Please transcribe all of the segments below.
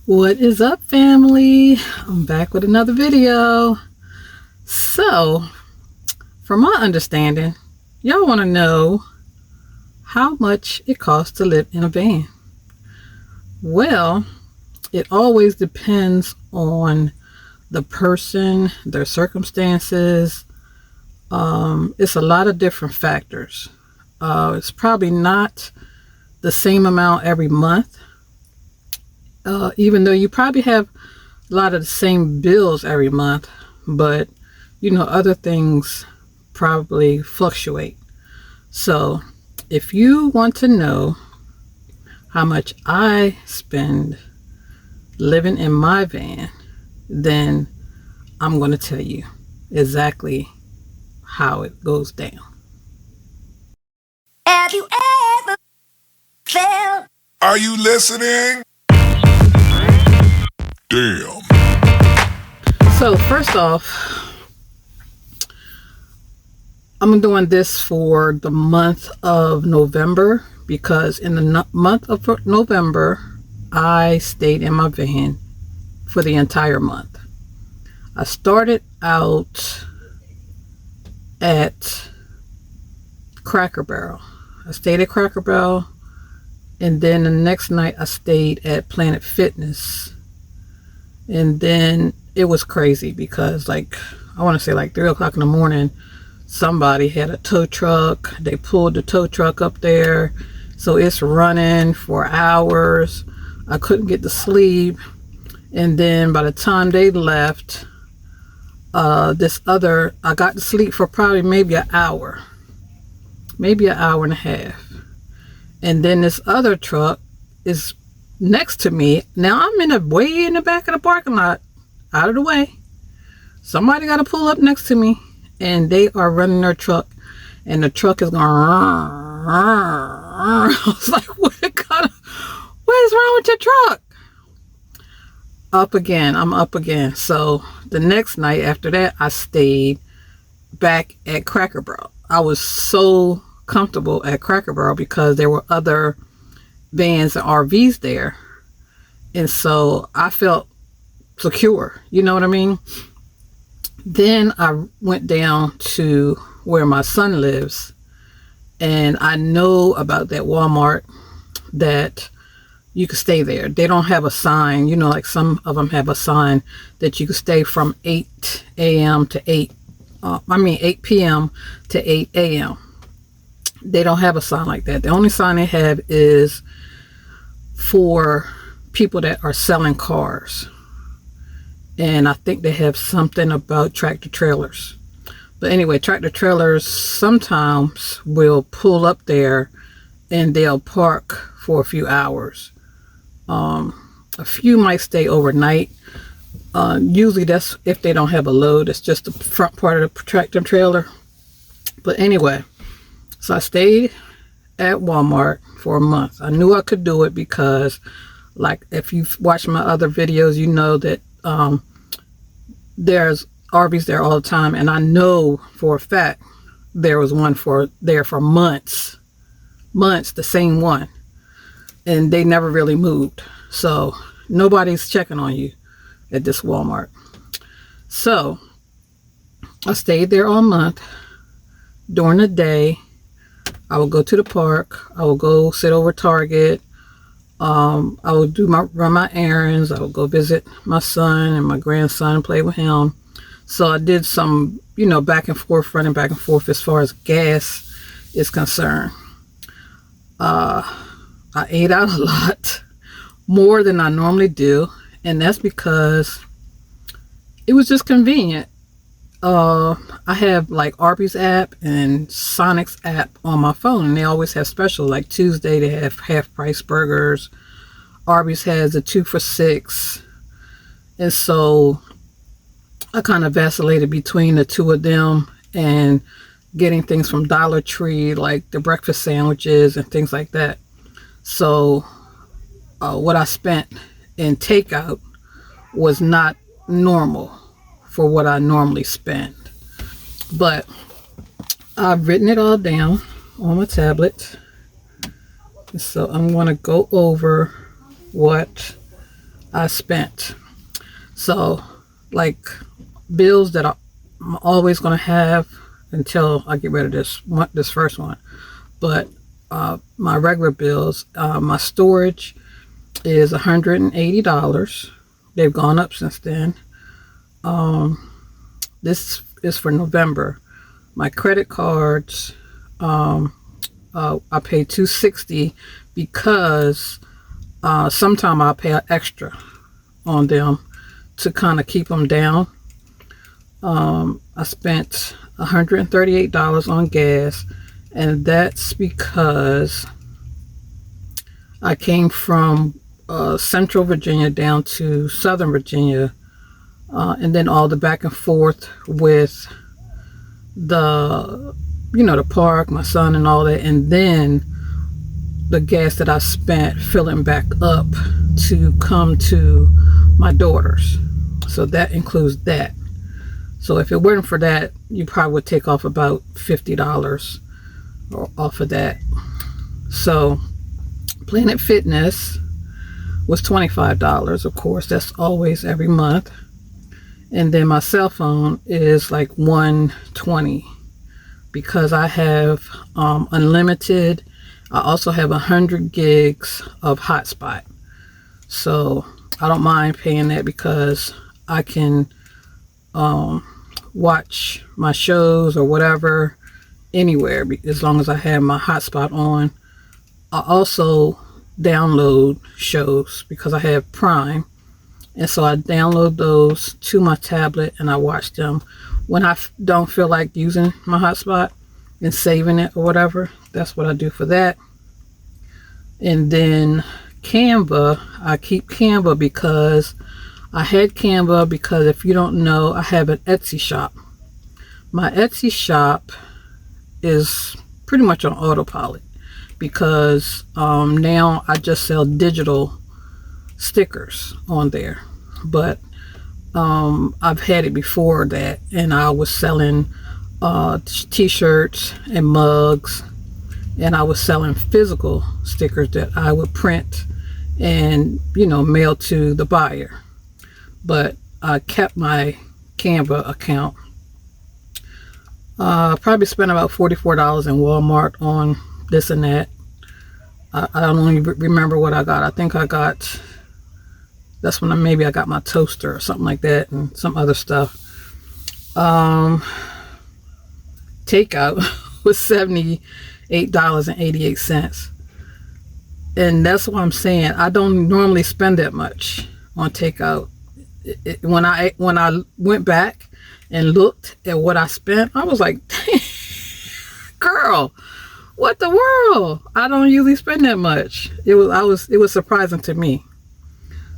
What is up, family? I'm back with another video. So, from my understanding, y'all want to know how much it costs to live in a van. Well, it always depends on the person, their circumstances. It's a lot of different factors. It's probably not the same amount every month. Even though you probably have a lot of the same bills every month, but other things probably fluctuate. So if you want to know how much I spend living in my van, then I'm going to tell you exactly how it goes down. Have you ever felt? Are you listening? Damn. So first off, I'm doing this for the month of November because in the month of November, I stayed in my van for the entire month. I started out at Cracker Barrel. I stayed at Cracker Barrel, and then the next night I stayed at Planet Fitness. And then it was crazy because I want to say 3 o'clock in the morning, somebody had a tow truck. They pulled the tow truck up there. So it's running for hours. I couldn't get to sleep. And then by the time they left, I got to sleep for probably maybe an hour and a half. And then this other truck is next to me. Now I'm way in the back of the parking lot, out of the way. Somebody got to pull up next to me, and they are running their truck, and the truck is going. I was like, what is wrong with your truck? I'm up again. So the next night after that, I stayed back at Cracker Barrel. I was so comfortable at Cracker Barrel because there were other vans and RVs there, and so I felt secure, you know what I mean. Then I went down to where my son lives, and I know about that Walmart that you can stay there. They don't have a sign, like some of them have a sign that you can stay from 8 a.m. to 8 p.m. to 8 a.m. They don't have a sign like that. The only sign they have is for people that are selling cars. And I think they have something about tractor trailers. But anyway, tractor trailers sometimes will pull up there and they'll park for a few hours. A few might stay overnight. Usually that's if they don't have a load. It's just the front part of the tractor trailer. But anyway, so I stayed at Walmart for a month. I knew I could do it because, if you've watched my other videos, you know that there's RVs there all the time, and I know for a fact there was one there for months, the same one, and they never really moved. So nobody's checking on you at this Walmart. So I stayed there all month. During the day, I would go to the park. I would go sit over Target. I would run my errands. I would go visit my son and my grandson, play with him. So I did some, back and forth, running back and forth as far as gas is concerned. I ate out a lot, more than I normally do, and that's because it was just convenient. I have Arby's app and Sonic's app on my phone, and they always have specials. Like Tuesday, they have half price burgers. Arby's has a 2 for $6. And so I kind of vacillated between the two of them and getting things from Dollar Tree, like the breakfast sandwiches and things like that. So what I spent in takeout was not normal for what I normally spend. But I've written it all down on my tablet. So I'm going to go over what I spent. So, like, bills that I'm always going to have until I get rid of this first one. But my regular bills, my storage is $180. They've gone up since then. This is for November. My credit cards, I pay $260 because sometime I'll pay extra on them to kind of keep them down. I spent $138 on gas, and that's because I came from Central Virginia down to Southern Virginia, and then all the back and forth with the park, my son, and all that, and then the gas that I spent filling back up to come to my daughter's. So that includes that. So if it weren't for that, you probably would take off about $50 off of that. So Planet Fitness was $25, of course. That's always every month. And then my cell phone is like $120 because I have unlimited. I also have 100 gigs of hotspot. So I don't mind paying that because I can watch my shows or whatever anywhere as long as I have my hotspot on. I also download shows because I have Prime. And so I download those to my tablet and I watch them. When I don't feel like using my hotspot and saving it or whatever, that's what I do for that. And then Canva, I keep Canva because I had Canva because if you don't know, I have an Etsy shop. My Etsy shop is pretty much on autopilot because now I just sell digital stickers on there. But I've had it before that, and I was selling t-shirts and mugs, and I was selling physical stickers that I would print and mail to the buyer. But I kept my Canva account. Probably spent about $44 in Walmart on this and that. I don't even remember what I got. I think that's when maybe I got my toaster or something like that and some other stuff. Takeout was $78.88. And that's what I'm saying. I don't normally spend that much on takeout. When I went back and looked at what I spent, I was like, girl, what the world? I don't usually spend that much. It was surprising to me.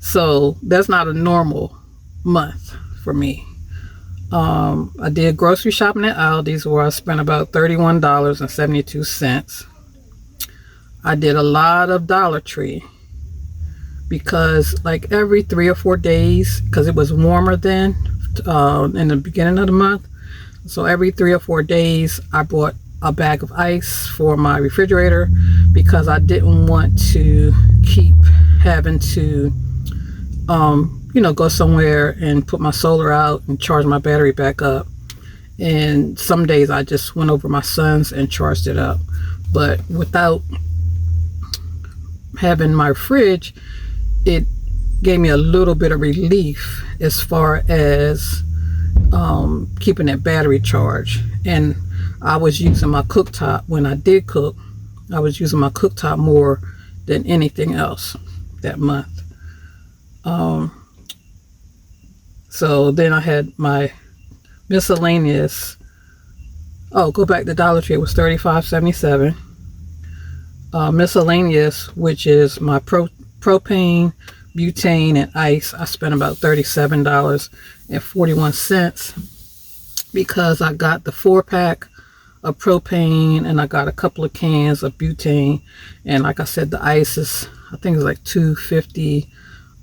So that's not a normal month for me. I did grocery shopping at Aldi's where I spent about $31.72. I did a lot of Dollar Tree because like every 3 or 4 days, because it was warmer then in the beginning of the month. So every 3 or 4 days, I bought a bag of ice for my refrigerator because I didn't want to keep having to go somewhere and put my solar out and charge my battery back up. And some days I just went over my son's and charged it up. But without having my fridge, it gave me a little bit of relief as far as keeping that battery charged. And I was using my cooktop when I did cook. I was using my cooktop more than anything else that month. So then I had my miscellaneous. Go back to Dollar Tree. It was $35.77. Miscellaneous, which is my propane, butane, and ice. I spent about $37.41 because I got the 4-pack of propane and I got a couple of cans of butane. And like I said, the ice is, I think it's like $2.50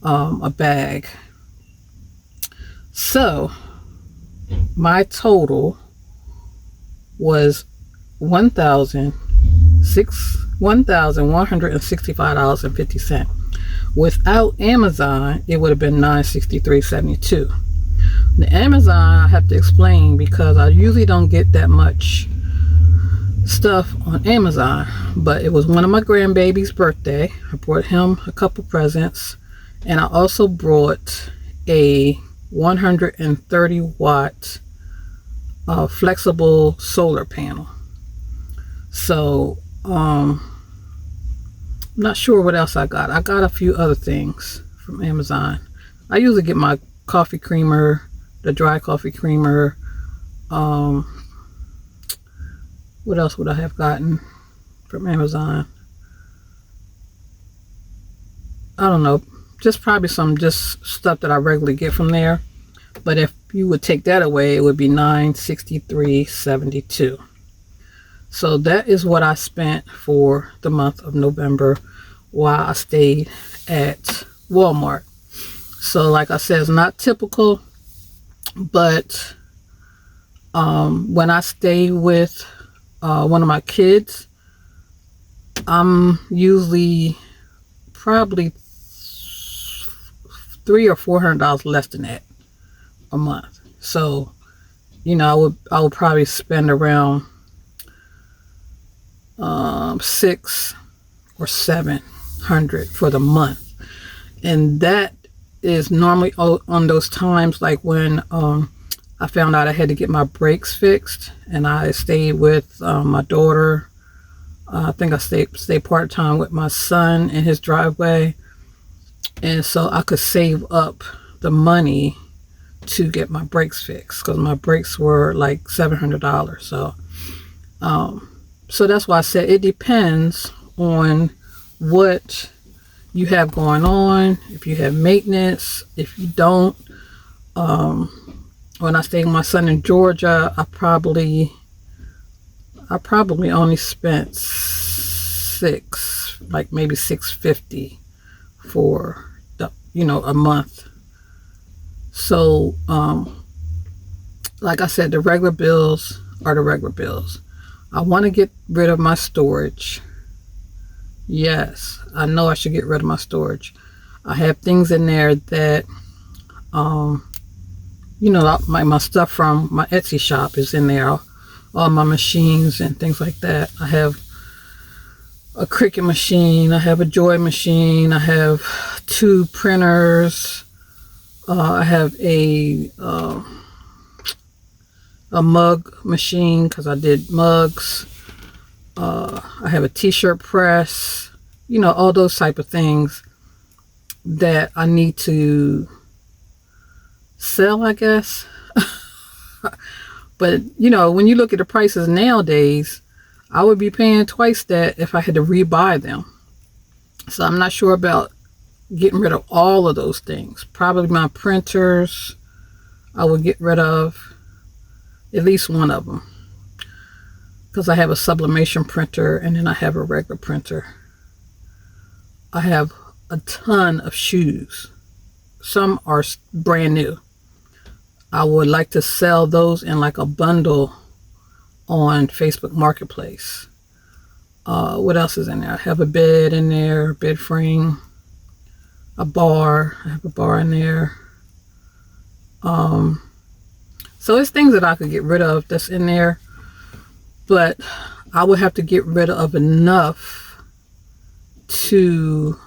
a bag. So my total was $1,165.50, Without Amazon, it would have been $963.72. The Amazon, I have to explain because I usually don't get that much stuff on Amazon, but it was one of my grandbaby's birthday. I brought him a couple presents, and I also brought a 130 watt flexible solar panel. So I'm not sure what else I got. I got a few other things from Amazon. I usually get my coffee creamer, the dry coffee creamer. What else would I have gotten from Amazon? I don't know. Just probably some just stuff that I regularly get from there. But if you would take that away, it would be $963.72. So that is what I spent for the month of November while I stayed at Walmart. So like I said, it's not typical, but when I stay with one of my kids, I'm usually probably $300 or $400 less than that a month. So, I would probably spend around $600 or $700 for the month, and that is normally on those times like when I found out I had to get my brakes fixed, and I stayed with my daughter. I think I stayed part-time with my son in his driveway, and so I could save up the money to get my brakes fixed because my brakes were like $700. So that's why I said it depends on what you have going on, if you have maintenance, if you don't. When I stayed with my son in Georgia, I probably only spent maybe $650 for a month. So like I said, the regular bills are the regular bills. I want to get rid of my storage. Yes, I know I should get rid of my storage. I have things in there that my stuff from my Etsy shop is in there, all my machines and things like that. I have a Cricut machine, I have a Joy machine, I have 2 printers, I have a mug machine because I did mugs, I have a t-shirt press, all those type of things that I need to sell, I guess. But when you look at the prices nowadays, I would be paying twice that if I had to rebuy them. So I'm not sure about getting rid of all of those things. Probably my printers, I would get rid of at least one of them, because I have a sublimation printer and then I have a regular printer. I have a ton of shoes. Some are brand new. I would like to sell those in like a bundle on Facebook Marketplace. What else is in there? I have a bed in there, bed frame, a bar. I have a bar in there. So it's things that I could get rid of that's in there, but I would have to get rid of enough to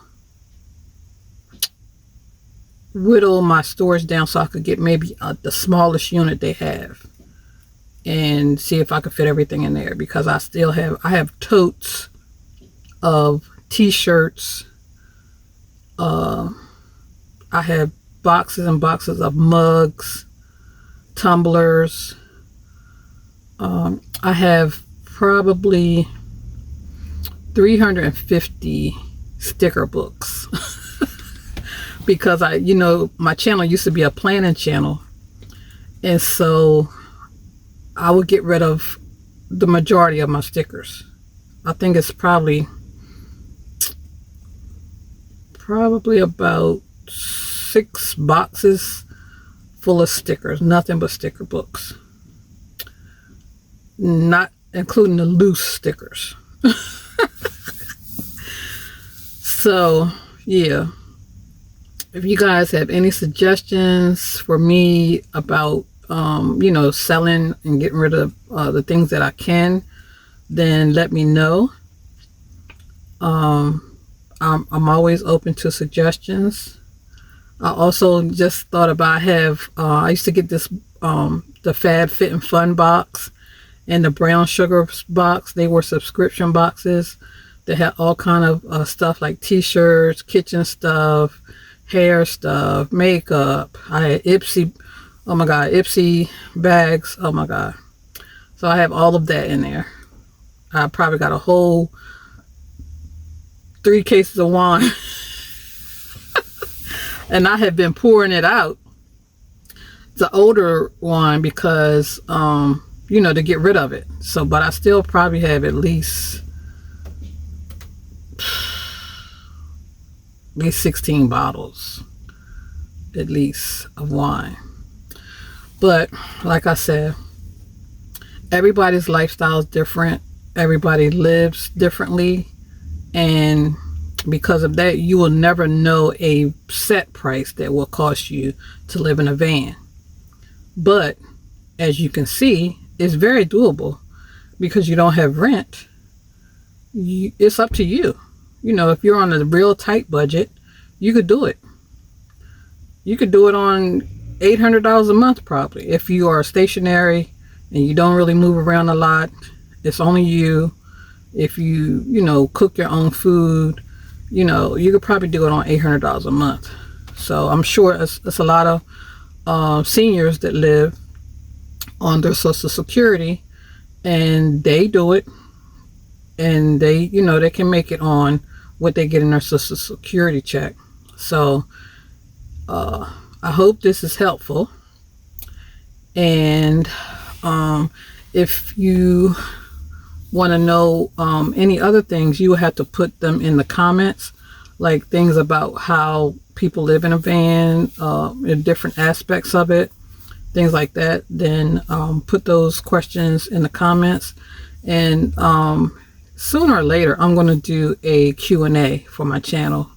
whittle my storage down so I could get maybe the smallest unit they have and see if I could fit everything in there, because I have totes of t-shirts. I have boxes and boxes of mugs, tumblers. I have probably 350 sticker books because my channel used to be a planning channel, and so I would get rid of the majority of my stickers. I think it's probably about 6 boxes full of stickers, nothing but sticker books, not including the loose stickers. So yeah, If you guys have any suggestions for me about, selling and getting rid of the things that I can, then let me know. I'm always open to suggestions. I also just thought about I used to get this the Fab Fit and Fun box and the Brown Sugar box. They were subscription boxes. They had all kind of stuff like t-shirts, kitchen stuff, hair stuff, makeup. I had Ipsy, oh my god, Ipsy bags, oh my god. So I have all of that in there. I probably got a whole 3 cases of wine. And I have been pouring it out. It's an older wine because, to get rid of it. So, but I still probably have at least 16 bottles, at least, of wine. But like I said, everybody's lifestyle is different. Everybody lives differently. And because of that, you will never know a set price that will cost you to live in a van. But as you can see, it's very doable because you don't have rent. It's up to you. If you're on a real tight budget, you could do it. You could do it on $800 a month probably. If you are stationary and you don't really move around a lot, it's only you. If you cook your own food, you could probably do it on $800 a month. So I'm sure it's a lot of seniors that live on their Social Security, and they do it, and they can make it on what they get in their Social Security check. So I hope this is helpful. And if you want to know any other things, you will have to put them in the comments, like things about how people live in a van, in different aspects of it, things like that. Then put those questions in the comments, and sooner or later I'm going to do a Q&A for my channel.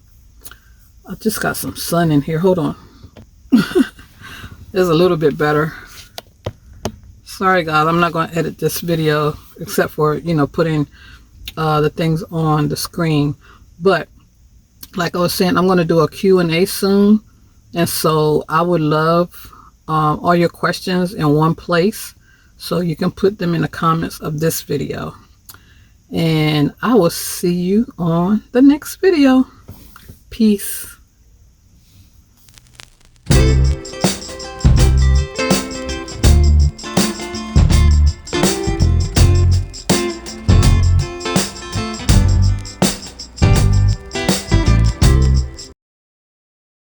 I just got some sun in here. Hold on. It's a little bit better. Sorry guys, I'm not going to edit this video except for putting the things on the screen. But like I was saying, I'm going to do a Q&A soon, and so I would love all your questions in one place, so you can put them in the comments of this video. And I will see you on the next video. Peace.